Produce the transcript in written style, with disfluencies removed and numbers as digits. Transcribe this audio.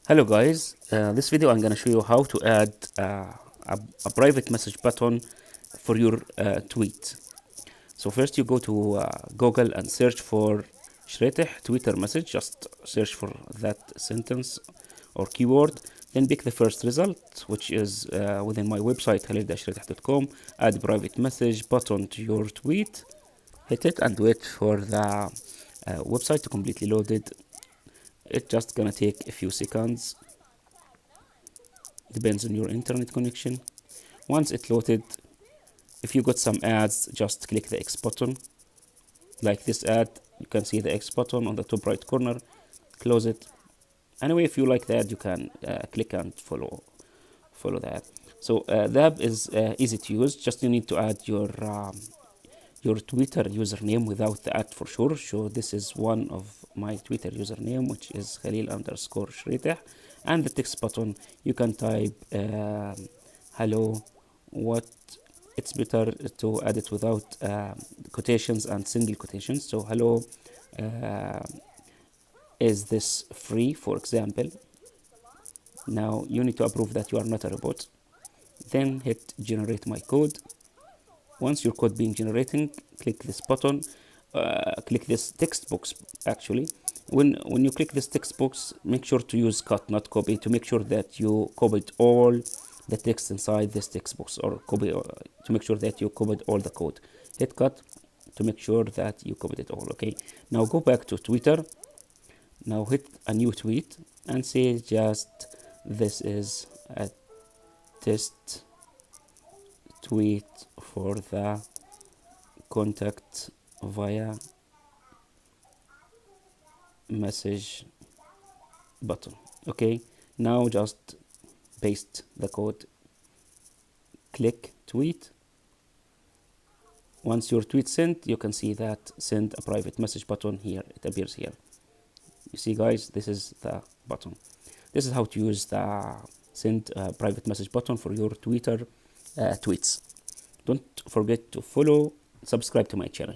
Hello guys, this video I'm gonna show you how to add a private message button for your tweet. So first you go to Google and search for Shretih Twitter message. Just search for that sentence or keyword, then pick the first result, which is within my website khalil-shretih.com. Add private message button to your tweet, hit it and wait for the website to completely load it. It's just gonna take a few seconds, depends on your internet connection. Once it loaded, if you got some ads, just click the X button. Like this ad, you can see the X button on the top right corner. Close it. Anyway, if you like that, you can click and follow that. So the app is easy to use. Just you need to add your Twitter username without the at for sure. So this is one of my Twitter username, which is Khalil_Shretih. And the text button, you can type hello, what. It's better to add it without quotations and single quotations. So hello, is this free, for example. Now you need to approve that you are not a robot. Then hit generate my code. Once your code being generating, click this button, click this text box. Actually, when you click this text box, make sure to use cut, not copy, to make sure that you copied all the text inside this text box, or copy to make sure that you copied all the code. Hit cut to make sure that you copied it all. Okay, now go back to Twitter. Now hit a new tweet and say just this is a test tweet for the contact via message button. Okay, now just paste the code, click tweet. Once your tweet sent, you can see that send a private message button here. It appears here. You see guys, this is the button. This is how to use the send private message button for your Twitter tweets. Don't forget to follow, subscribe to my channel.